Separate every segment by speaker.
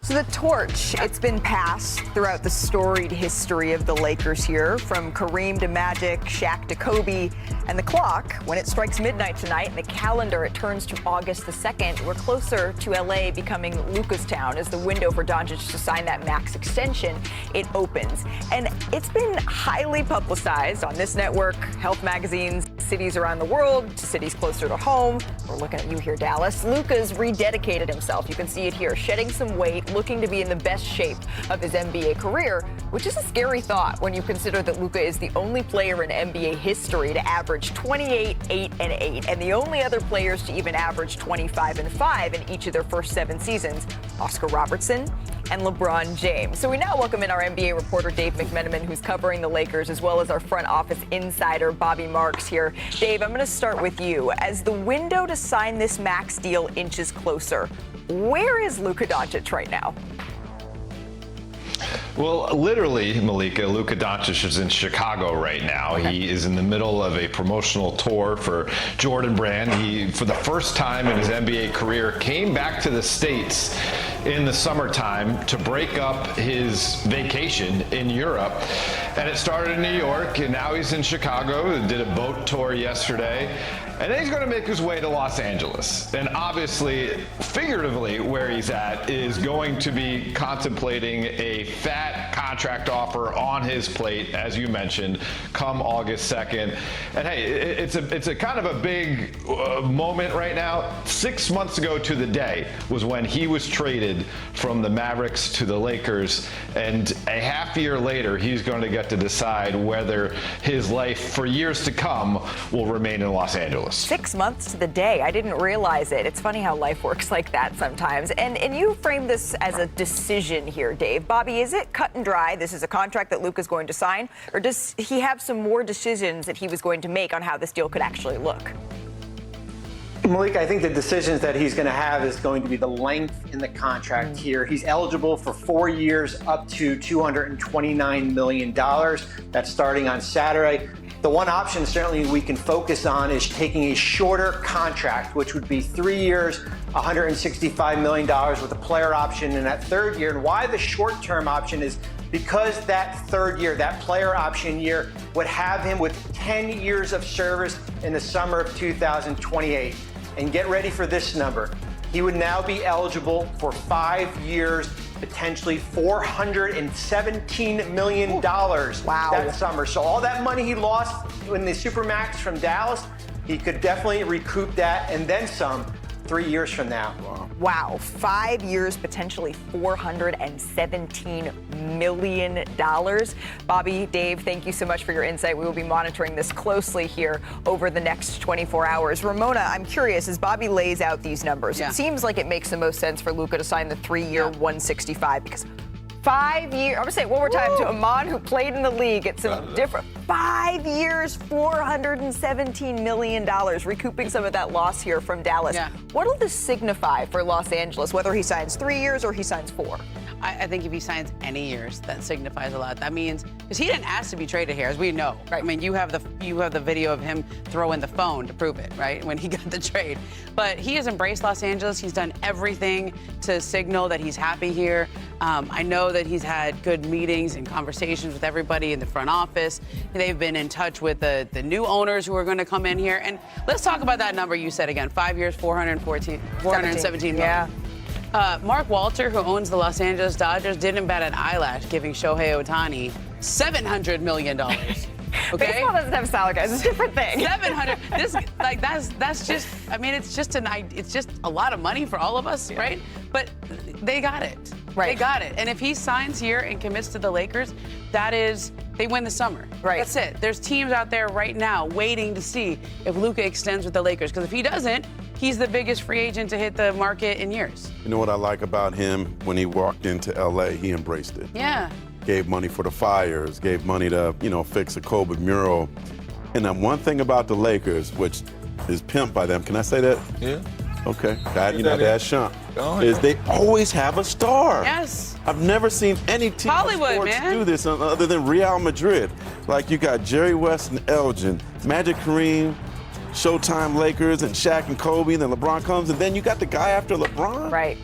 Speaker 1: So the torch, it's been passed throughout the storied history of the Lakers here, from Kareem to Magic, Shaq to Kobe, and the clock, when it strikes midnight tonight, and the calendar, it turns to August the 2nd. We're closer to LA becoming Luka's town as the window for Doncic to sign that max extension, it opens. And it's been highly publicized on this network, health magazines, cities around the world, to cities closer to home. We're looking at you here, Dallas. Luka's rededicated himself. You can see it here, shedding some weight, looking to be in the best shape of his NBA career, which is a scary thought when you consider that Luka is the only player in NBA history to average 28, 8, and 8, and the only other players to even average 25 and 5 in each of their first 7 seasons, Oscar Robertson and LeBron James. So we now welcome in our NBA reporter, Dave McMenamin, who's covering the Lakers, as well as our front office insider, Bobby Marks here. Dave, I'm going to start with you. As the window to sign this max deal inches closer, where is Luka Doncic right now?
Speaker 2: Well, literally, Malika, Luka Doncic is in Chicago right now.
Speaker 1: Okay.
Speaker 2: He is in the middle of a promotional tour for Jordan Brand. He, for the first time in his NBA career, came back to the States in the summertime to break up his vacation in Europe. And it started in New York, and now he's in Chicago. He did a boat tour yesterday. And then he's going to make his way to Los Angeles. And obviously, figuratively, where he's at is going to be contemplating a fat contract offer on his plate, as you mentioned, come August 2nd. And hey, it's a kind of a big moment right now. 6 months ago to the day was when he was traded from the Mavericks to the Lakers. And a half year later, he's going to get to decide whether his life for years to come will remain in Los Angeles.
Speaker 1: 6 months to the day. I didn't realize it. It's funny how life works like that sometimes. And you frame this as a decision here, Dave. Bobby, is it cut and dry? This is a contract that Luka's going to sign? Or does he have some more decisions that he was going to make on how this deal could actually look?
Speaker 3: Malik, I think the decisions that he's going to have is going to be the length in the contract here. He's eligible for 4 years up to $229 million. That's starting on Saturday. The one option certainly we can focus on is taking a shorter contract, which would be 3 years, $165 million with a player option in that third year. And why the short-term option is because that third year, that player option year, would have him with 10 years of service in the summer of 2028. And get ready for this number. He would now be eligible for 5 years, potentially $417 million that summer. So all that money he lost in the Supermax from Dallas, he could definitely recoup that and then some 3 years from now.
Speaker 1: Wow. 5 years, potentially $417 million. Bobby, Dave, thank you so much for your insight. We will be monitoring this closely here over the next 24 hours. Ramona, I'm curious, as Bobby lays out these numbers, it seems like it makes the most sense for Luka to sign the 3-year 165 because 5 years, I'm going to say it one more time to Aman, who played in the league. It's some different. 5 years, $417 million, recouping some of that loss here from Dallas.
Speaker 4: Yeah.
Speaker 1: What will this signify for Los Angeles, whether he signs 3 years or he signs 4?
Speaker 4: I think if he signs any years, that signifies a lot. That means, because he didn't ask to be traded here, as we know. Right. I mean, you have the video of him throwing the phone to prove it, right? When he got the trade. But he has embraced Los Angeles. He's done everything to signal that he's happy here. I know that he's had good meetings and conversations with everybody in the front office. They've been in touch with the new owners who are going to come in here. And let's talk about that number you said again. 5 years, $417 million.
Speaker 1: Yeah.
Speaker 4: Mark Walter, who owns the Los Angeles Dodgers, didn't bat an eyelash giving Shohei Ohtani $700 million. Okay?
Speaker 1: Baseball doesn't have salary guys. It's a different thing.
Speaker 4: 700. That's just. I mean, it's just a lot of money for all of us, right? But they got it.
Speaker 1: Right.
Speaker 4: They got it. And if he signs here and commits to the Lakers, that is, they win the summer.
Speaker 1: Right.
Speaker 4: That's it. There's teams out there right now waiting to see if Luka extends with the Lakers. Because if he doesn't, he's the biggest free agent to hit the market in years.
Speaker 5: You know what I like about him? When he walked into LA, he embraced it.
Speaker 4: Yeah.
Speaker 5: Gave money for the fires, gave money to, fix a Kobe mural. And then one thing about the Lakers, which is pimped by them, can I say that?
Speaker 6: Yeah.
Speaker 5: Okay. That's Sean.
Speaker 6: Oh,
Speaker 5: is
Speaker 6: yeah.
Speaker 5: they always have a star.
Speaker 4: Yes.
Speaker 5: I've never seen any team
Speaker 4: Hollywood,
Speaker 5: in sports
Speaker 4: man.
Speaker 5: do this other than Real Madrid. Like you got Jerry West and Elgin, Magic Kareem, Showtime Lakers, and Shaq and Kobe, and then LeBron comes, and then you got the guy after LeBron.
Speaker 1: Right.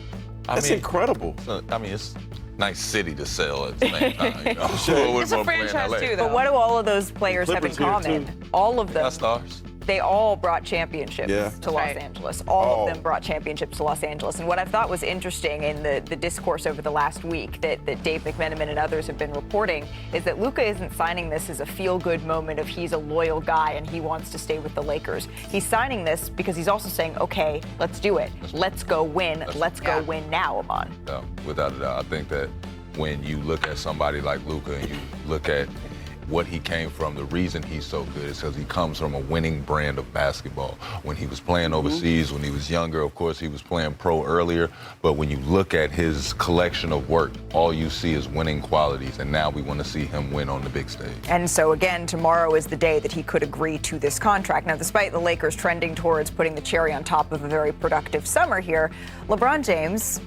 Speaker 5: That's incredible.
Speaker 6: I mean, it's a nice city to sell at the same time. You know?
Speaker 4: It's a franchise too, though.
Speaker 1: But what do all of those players have in
Speaker 5: Clippers here,
Speaker 1: common? All of them.
Speaker 6: Got stars.
Speaker 1: They all brought championships to Los
Speaker 4: Right.
Speaker 1: Angeles. All of them brought championships to Los Angeles. And what I thought was interesting in the discourse over the last week that Dave McMenamin and others have been reporting is that Luka isn't signing this as a feel-good moment of he's a loyal guy and he wants to stay with the Lakers. He's signing this because he's also saying, okay, let's do it. Let's go win. Let's go win now, Amon.
Speaker 6: No, without a doubt. I think that when you look at somebody like Luka and you look at what he came from, the reason he's so good is because he comes from a winning brand of basketball. When he was playing overseas, when he was younger, of course, he was playing pro earlier. But when you look at his collection of work, all you see is winning qualities. And now we want to see him win on the big stage.
Speaker 1: And so, again, tomorrow is the day that he could agree to this contract. Now, despite the Lakers trending towards putting the cherry on top of a very productive summer here, LeBron James,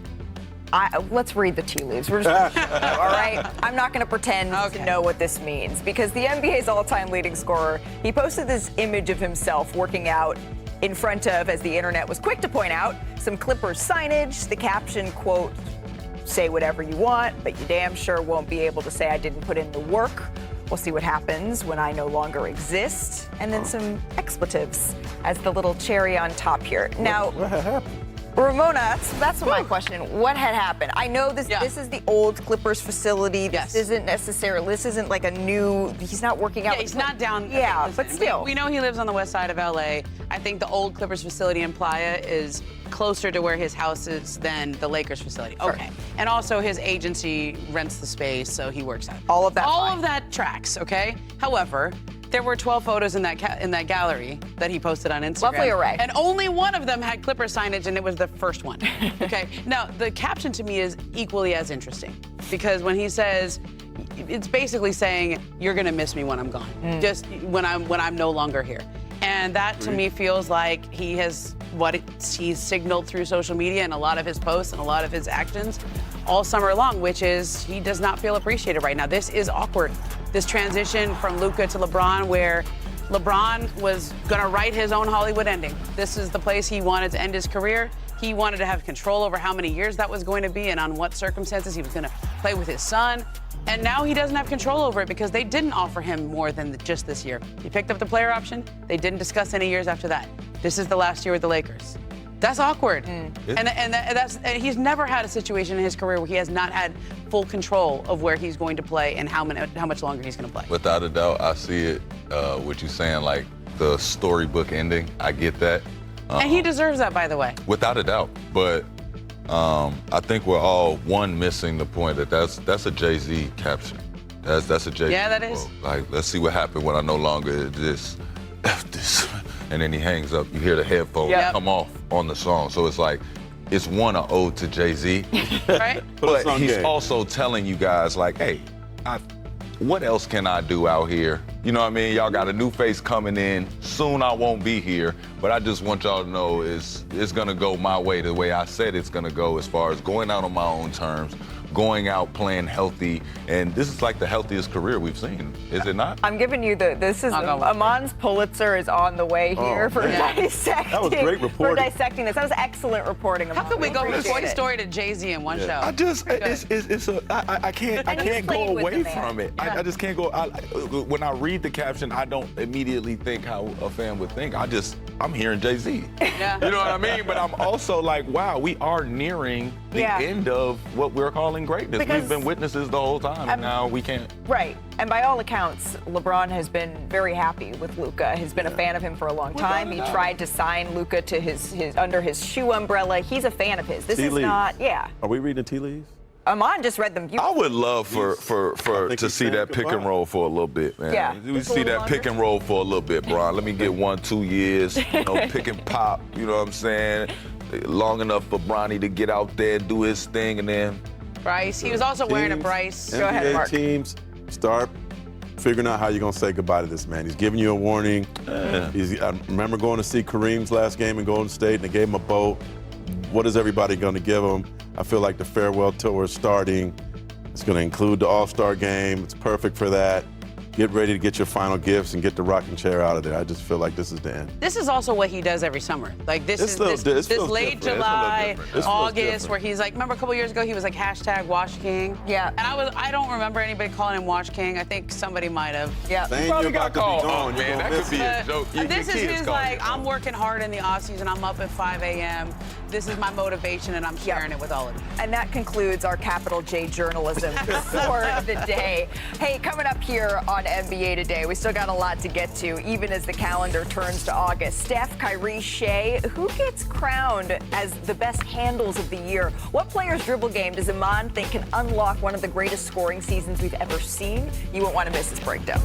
Speaker 1: let's read the tea leaves. We're just, all right? I'm not going to pretend to know what this means because the NBA's all-time leading scorer, he posted this image of himself working out in front of, as the internet was quick to point out, some Clippers signage. The caption, quote, say whatever you want, but you damn sure won't be able to say I didn't put in the work. We'll see what happens when I no longer exist. And then some expletives as the little cherry on top here. Now,
Speaker 5: What happened?
Speaker 1: Ramona, that's my question. What had happened? I know this is the old Clippers facility. This isn't like a new, he's not working out.
Speaker 4: Yeah, he's not down.
Speaker 1: Yeah,
Speaker 4: listen,
Speaker 1: but still.
Speaker 4: We know he lives on the west side of LA. I think the old Clippers facility in Playa is closer to where his house is than the Lakers facility. Okay. And also his agency rents the space, so he works out.
Speaker 1: All of that
Speaker 4: All
Speaker 1: fine.
Speaker 4: of that tracks, okay? However, there were 12 photos in that gallery that he posted on Instagram.
Speaker 1: Lovely array.
Speaker 4: And only one of them had Clipper signage, and it was the first one. Okay. Now, the caption to me is equally as interesting because when he says, it's basically saying, you're going to miss me when I'm gone, just when I'm no longer here. And that to me feels like he has he's signaled through social media and a lot of his posts and a lot of his actions all summer long, which is he does not feel appreciated right now. This is awkward. This transition from Luka to LeBron, where LeBron was going to write his own Hollywood ending. This is the place he wanted to end his career. He wanted to have control over how many years that was going to be and on what circumstances he was going to play with his son. And now he doesn't have control over it because they didn't offer him more than just this year. He picked up the player option. They didn't discuss any years after that. This is the last year with the Lakers. That's awkward. And he's never had a situation in his career where he has not had full control of where he's going to play and how much longer he's going to play.
Speaker 6: Without a doubt, I see it, what you're saying, like the storybook ending. I get that.
Speaker 4: And he deserves that, by the way.
Speaker 6: Without a doubt. But I think we're all missing the point that's a Jay-Z caption. That's a Jay-Z.
Speaker 4: Yeah, that is.
Speaker 6: Quote. Like, let's see what happened when I no longer exist. F this. And then he hangs up. You hear the headphones come off on the song. So it's like, it's an ode to Jay-Z.
Speaker 4: Right?
Speaker 6: But he's also telling you guys, like, hey, what else can I do out here? You know what I mean? Y'all got a new face coming in. Soon I won't be here. But I just want y'all to know it's going to go my way, the way I said it's going to go, as far as going out on my own terms, going out playing healthy. And this is like the healthiest career we've seen, is it not?
Speaker 1: I'm giving you Amon's Pulitzer is on the way here for dissecting.
Speaker 5: That was great reporting.
Speaker 1: For dissecting this. That was excellent reporting.
Speaker 4: How could we go from Toy Story to Jay-Z in one show?
Speaker 5: I just, I can't go away from it. I just can't go. When I read the caption, I don't immediately think how a fan would think. I'm hearing Jay-Z.
Speaker 4: Yeah.
Speaker 5: You know what I mean? But I'm also like, wow, we are nearing the end of what we're calling greatness. We've been witnesses the whole time, and now we can't.
Speaker 1: Right. And by all accounts, LeBron has been very happy with Luka. He's been a fan of him for a long time. He tried to sign Luka to his under his shoe umbrella. He's a fan of his. This is not,
Speaker 5: Are we reading tea leaves?
Speaker 1: Amon just read them.
Speaker 6: I would love to see that pick and roll for a little bit, man.
Speaker 1: Yeah.
Speaker 6: We see that pick and roll for a little bit, Bron. Let me get 1-2 years, pick and pop, you know what I'm saying? Long enough for Bronny to get out there, do his thing, and then
Speaker 4: Bryce. He was also wearing a Bryce.
Speaker 1: Go ahead, Mark.
Speaker 5: Teams start figuring out how you're going to say goodbye to this man. He's giving you a warning. I remember going to see Kareem's last game in Golden State, and they gave him a boat. What is everybody going to give him? I feel like the farewell tour is starting. It's going to include the All-Star game. It's perfect for that. get ready to get your final gifts and get the rocking chair out of there. I just feel like this is the end.
Speaker 4: This is also what he does every summer. Like this
Speaker 5: This
Speaker 4: is
Speaker 5: feels
Speaker 4: this
Speaker 5: different.
Speaker 4: late
Speaker 5: It's a little
Speaker 4: July,
Speaker 5: different. This feels
Speaker 4: August,
Speaker 5: different.
Speaker 4: where he's like, remember a couple years ago he was like #Wash King.
Speaker 1: Yeah.
Speaker 4: And I don't remember anybody calling him Wash King. I think somebody might have.
Speaker 1: Yeah.
Speaker 5: Saying
Speaker 6: Probably
Speaker 5: you're about
Speaker 6: got called.
Speaker 5: to be gone,
Speaker 6: Oh,
Speaker 5: you're
Speaker 6: man,
Speaker 5: gonna
Speaker 6: that
Speaker 5: miss
Speaker 6: could be
Speaker 5: it.
Speaker 6: a joke. Your
Speaker 4: This is
Speaker 6: kids
Speaker 4: his
Speaker 6: call you
Speaker 4: like,
Speaker 6: that.
Speaker 4: I'm working hard in the offseason. I'm up at 5 a.m. This is my motivation, and I'm sharing it with all of you.
Speaker 1: And that concludes our capital J journalism for the day. Hey, coming up here on NBA Today, we still got a lot to get to, even as the calendar turns to August. Steph, Kyrie, Shea, who gets crowned as the best handles of the year? What player's dribble game does Iman think can unlock one of the greatest scoring seasons we've ever seen? You won't want to miss this breakdown.